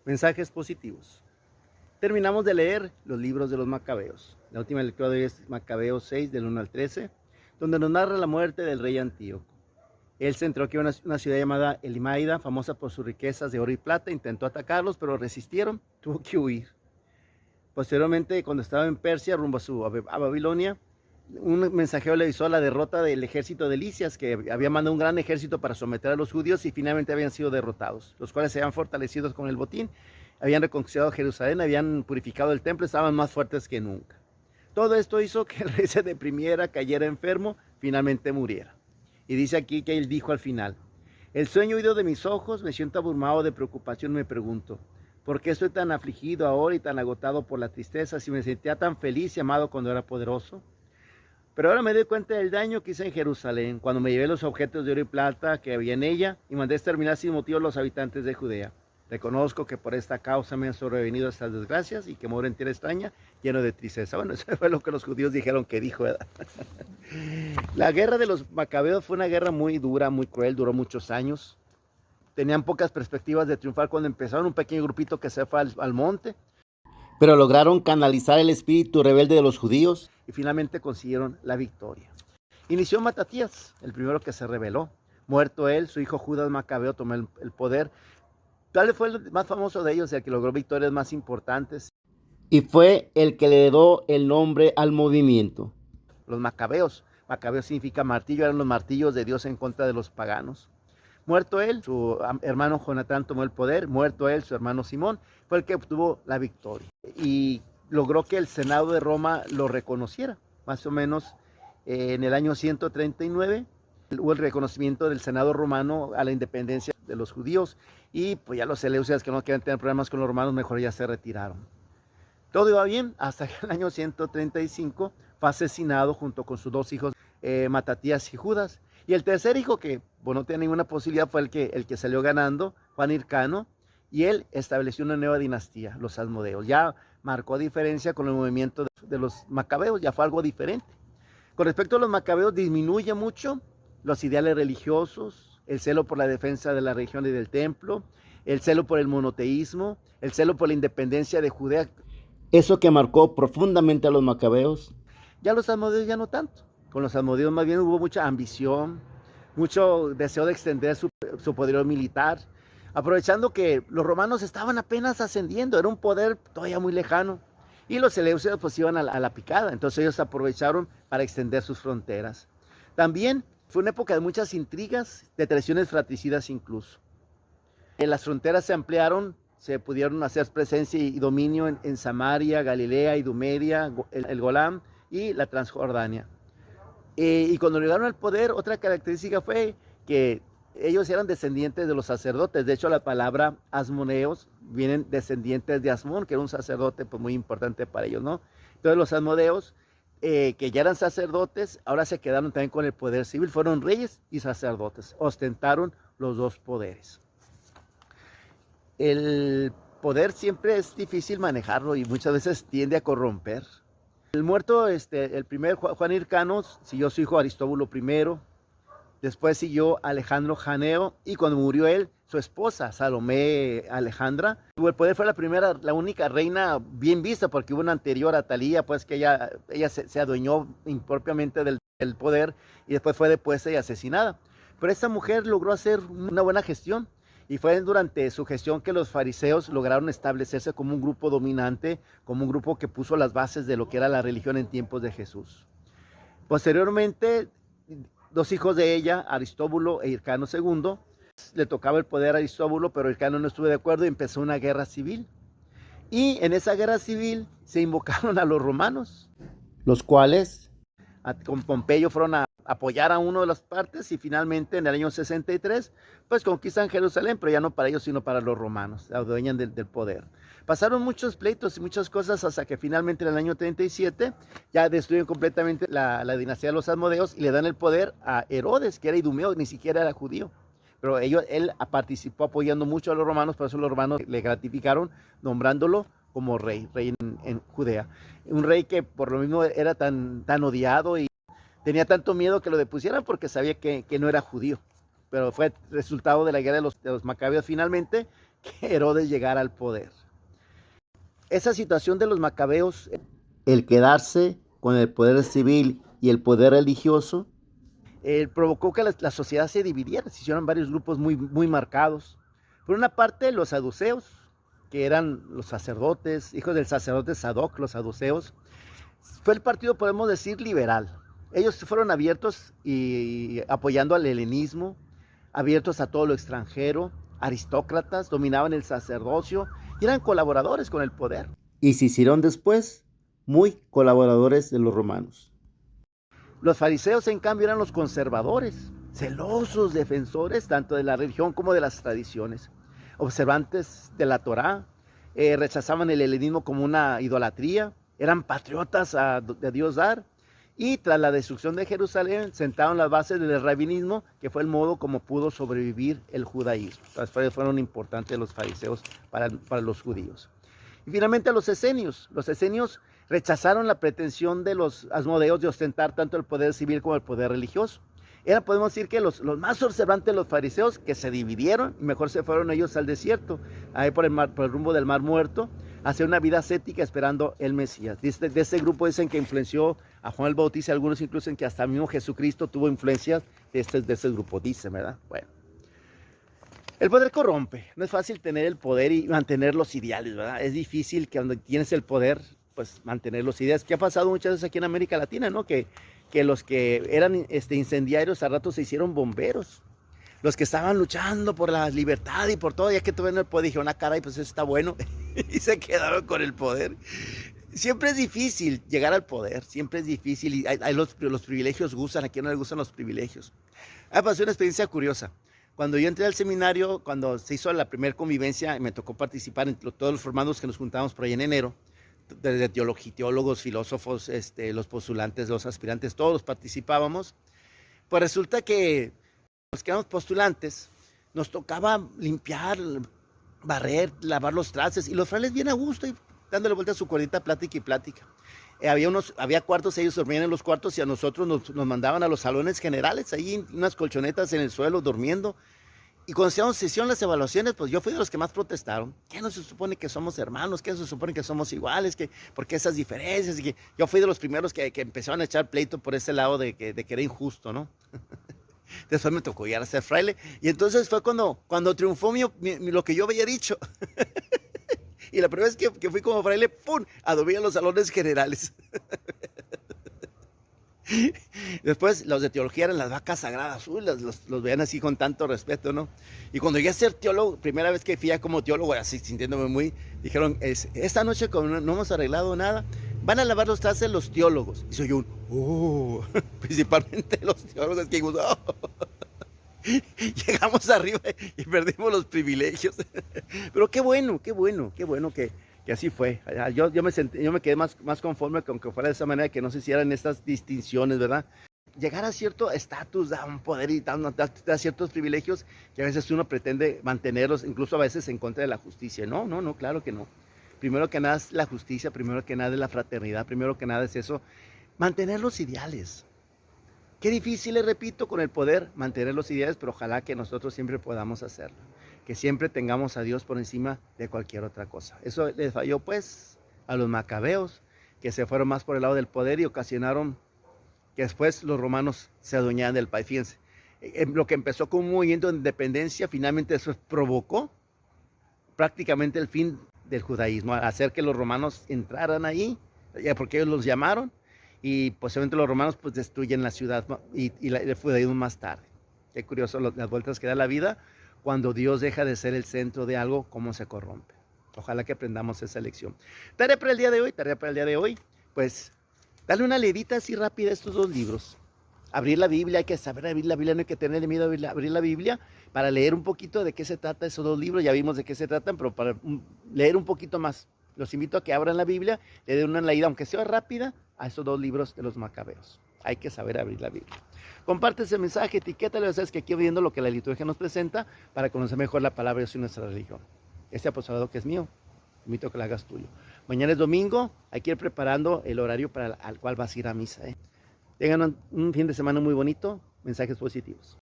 Mensajes positivos. Terminamos de leer los libros de los Macabeos. La última lectura de hoy es Macabeos 6, del 1 al 13, donde nos narra la muerte del rey Antíoco. Él se enteró que una ciudad llamada Elimaida, famosa por sus riquezas de oro y plata, intentó atacarlos, pero resistieron, tuvo que huir. Posteriormente, cuando estaba en Persia, rumbo a Babilonia, un mensajero le avisó la derrota del ejército de Lisias, que había mandado un gran ejército para someter a los judíos y finalmente habían sido derrotados, los cuales se habían fortalecido con el botín, habían reconquistado Jerusalén, habían purificado el templo, estaban más fuertes que nunca. Todo esto hizo que el rey se deprimiera, cayera enfermo, finalmente muriera. Y dice aquí que él dijo al final: el sueño oído de mis ojos, me siento abrumado de preocupación, me pregunto, ¿por qué estoy tan afligido ahora y tan agotado por la tristeza si me sentía tan feliz y amado cuando era poderoso? Pero ahora me doy cuenta del daño que hice en Jerusalén, cuando me llevé los objetos de oro y plata que había en ella y mandé exterminar sin motivo a los habitantes de Judea. Reconozco que por esta causa me han sobrevenido estas desgracias y que muero en tierra extraña, lleno de tristeza. Bueno, eso fue lo que los judíos dijeron que dijo, ¿verdad? La guerra de los Macabeos fue una guerra muy dura, muy cruel, duró muchos años. Tenían pocas perspectivas de triunfar cuando empezaron, un pequeño grupito que se fue al monte, pero lograron canalizar el espíritu rebelde de los judíos y finalmente consiguieron la victoria. Inició Matatías, el primero que se rebeló. Muerto él, su hijo Judas Macabeo tomó el poder. Tal vez fue el más famoso de ellos, el que logró victorias más importantes. Y fue el que le dio el nombre al movimiento. Los Macabeos. Macabeo significa martillo, eran los martillos de Dios en contra de los paganos. Muerto él, su hermano Jonatán tomó el poder. Muerto él, su hermano Simón fue el que obtuvo la victoria. Y logró que el Senado de Roma lo reconociera. Más o menos en el año 139 hubo el reconocimiento del Senado romano a la independencia de los judíos. Y pues ya los seleucidas, que no querían tener problemas con los romanos, mejor ya se retiraron. Todo iba bien hasta que en el año 135 fue asesinado junto con sus dos hijos, Matatías y Judas. Y el tercer hijo, que no tenía ninguna posibilidad, fue el que salió ganando, Juan Hircano, y él estableció una nueva dinastía, los Asmodeos. Ya marcó diferencia con el movimiento de los Macabeos, ya fue algo diferente. Con respecto a los Macabeos, disminuye mucho los ideales religiosos, el celo por la defensa de la religión y del templo, el celo por el monoteísmo, el celo por la independencia de Judea. Eso que marcó profundamente a los Macabeos. Ya los Asmodeos ya no tanto. Con los Asmodeos más bien hubo mucha ambición, mucho deseo de extender su poderío militar, aprovechando que los romanos estaban apenas ascendiendo, era un poder todavía muy lejano, y los seleucidas pues iban a la picada, entonces ellos aprovecharon para extender sus fronteras. También fue una época de muchas intrigas, de traiciones fratricidas incluso. Las fronteras se ampliaron, se pudieron hacer presencia y dominio en Samaria, Galilea, Idumedia, el Golán y la Transjordania. Y cuando llegaron al poder, otra característica fue que ellos eran descendientes de los sacerdotes. De hecho, la palabra asmoneos vienen descendientes de Asmón, que era un sacerdote pues, muy importante para ellos, ¿no? Entonces los asmodeos, que ya eran sacerdotes, ahora se quedaron también con el poder civil. Fueron reyes y sacerdotes, ostentaron los dos poderes. El poder siempre es difícil manejarlo y muchas veces tiende a corromper. El muerto, el primer Juan Hircano, siguió su hijo Aristóbulo I, después siguió Alejandro Janeo, y cuando murió él, su esposa Salomé Alejandra tuvo el poder. Fue la única reina bien vista, porque hubo una anterior, Atalía, pues que ella se adueñó impropiamente del poder y después fue depuesta y asesinada. Pero esta mujer logró hacer una buena gestión. Y fue durante su gestión que los fariseos lograron establecerse como un grupo dominante, como un grupo que puso las bases de lo que era la religión en tiempos de Jesús. Posteriormente, dos hijos de ella, Aristóbulo e Hircano II, le tocaba el poder a Aristóbulo, pero Hircano no estuvo de acuerdo y empezó una guerra civil. Y en esa guerra civil se invocaron a los romanos, los cuales con Pompeyo fueron a apoyar a una de las partes y finalmente en el año 63 pues conquistan Jerusalén, pero ya no para ellos sino para los romanos, se adueñan del poder. Pasaron muchos pleitos y muchas cosas hasta que finalmente en el año 37 ya destruyen completamente la dinastía de los Asmodeos y le dan el poder a Herodes, que era idumeo, ni siquiera era judío. Pero él participó apoyando mucho a los romanos, por eso los romanos le gratificaron nombrándolo como rey en Judea. Un rey que por lo mismo era tan odiado y tenía tanto miedo que lo depusieran porque sabía que no era judío. Pero fue resultado de la guerra de los Macabeos finalmente que Herodes llegara al poder. Esa situación de los macabeos, el quedarse con el poder civil y el poder religioso, provocó que la sociedad se dividiera, se hicieron varios grupos muy marcados. Por una parte, los saduceos, que eran los sacerdotes, hijos del sacerdote Sadoc, los saduceos, fue el partido, podemos decir, liberal. Ellos fueron abiertos y apoyando al helenismo, abiertos a todo lo extranjero, aristócratas, dominaban el sacerdocio y eran colaboradores con el poder. Y se hicieron después muy colaboradores de los romanos. Los fariseos, en cambio, eran los conservadores, celosos defensores tanto de la religión como de las tradiciones, observantes de la Torá, rechazaban el helenismo como una idolatría, eran patriotas de Dios dar, y tras la destrucción de Jerusalén sentaron las bases del rabinismo, que fue el modo como pudo sobrevivir el judaísmo. Las fueron importantes los fariseos para los judíos. Y finalmente los esenios. Los esenios rechazaron la pretensión de los asmodeos de ostentar tanto el poder civil como el poder religioso. Podemos decir que los más observantes de los fariseos, que se dividieron, y mejor se fueron ellos al desierto, ahí por el rumbo del Mar Muerto, a hacer una vida ascética esperando el Mesías. De este grupo dicen que influenció a Juan el Bautista, algunos incluso dicen que hasta mismo Jesucristo tuvo influencias de este grupo, dicen, ¿verdad? Bueno. El poder corrompe, no es fácil tener el poder y mantener los ideales, ¿verdad? Es difícil que cuando tienes el poder, pues mantener los ideales. ¿Qué ha pasado muchas veces aquí en América Latina, no? Que los que eran incendiarios a rato se hicieron bomberos. Los que estaban luchando por la libertad y por todo, ya que tuvieron el poder, dijeron, caray, pues eso está bueno, y se quedaron con el poder. Siempre es difícil llegar al poder, siempre es difícil, y los privilegios gustan, a quien no le gustan los privilegios. Me pasó una experiencia curiosa. Cuando yo entré al seminario, cuando se hizo la primera convivencia, me tocó participar en todos los formados que nos juntábamos por ahí en enero, desde teólogos, filósofos, los postulantes, los aspirantes, todos participábamos. Pues resulta que los que éramos postulantes, nos tocaba limpiar, barrer, lavar los trastes, y los frailes bien a gusto, y dándole vuelta a su cuerdita, plática y plática. Había cuartos, ellos dormían en los cuartos y a nosotros nos mandaban a los salones generales, ahí unas colchonetas en el suelo durmiendo. Y cuando hacíamos sesión, las evaluaciones, pues yo fui de los que más protestaron. ¿Qué no se supone que somos hermanos? ¿Qué no se supone que somos iguales? ¿Por qué esas diferencias? Yo fui de los primeros que empezaron a echar pleito por ese lado de que era injusto, ¿no? Después me tocó ir a ser fraile. Y entonces fue cuando triunfó lo que yo había dicho. Y la primera vez que fui como fraile, ¡pum!, a dormir en los salones generales. Después los de teología eran las vacas sagradas, los veían así con tanto respeto, ¿no? Y cuando llegué a ser teólogo, primera vez que fui como teólogo, así sintiéndome dijeron, esta noche como no hemos arreglado nada, van a lavar los trastes los teólogos. Y soy principalmente los teólogos que dijimos, llegamos arriba y perdimos los privilegios. Pero qué bueno que así fue. Yo me quedé más conforme con que fuera de esa manera, que no se hicieran estas distinciones, ¿verdad? Llegar a cierto estatus da un poder y da ciertos privilegios que a veces uno pretende mantenerlos, incluso a veces en contra de la justicia. No, claro que no. Primero que nada es la justicia, primero que nada es la fraternidad, primero que nada es eso, mantener los ideales. Qué difícil, repito, con el poder mantener los ideales, pero ojalá que nosotros siempre podamos hacerlo. Que siempre tengamos a Dios por encima de cualquier otra cosa. Eso les falló pues a los macabeos, que se fueron más por el lado del poder y ocasionaron que después los romanos se adueñaran del país. Fíjense, lo que empezó con un movimiento de independencia, finalmente eso provocó prácticamente el fin del judaísmo, hacer que los romanos entraran ahí, porque ellos los llamaron, y posiblemente los romanos pues destruyen la ciudad y el judaísmo más tarde. Qué curioso las vueltas que da la vida cuando Dios deja de ser el centro de algo, cómo se corrompe. Ojalá que aprendamos esa lección. Tarea para el día de hoy, pues dale una leidita así rápida a estos dos libros. Abrir la Biblia, hay que saber abrir la Biblia, no hay que tener miedo a abrir la Biblia para leer un poquito de qué se trata esos dos libros. Ya vimos de qué se tratan, pero para leer un poquito más. Los invito a que abran la Biblia, le den una leída, aunque sea rápida, a esos dos libros de los macabeos. Hay que saber abrir la Biblia. Comparte ese mensaje, etiquétale, sabes que aquí viendo lo que la liturgia nos presenta para conocer mejor la palabra de Dios y nuestra religión. Este apostolado que es mío, invito a que lo hagas tuyo. Mañana es domingo, hay que ir preparando el horario al cual vas a ir a misa. Tengan un fin de semana muy bonito, mensajes positivos.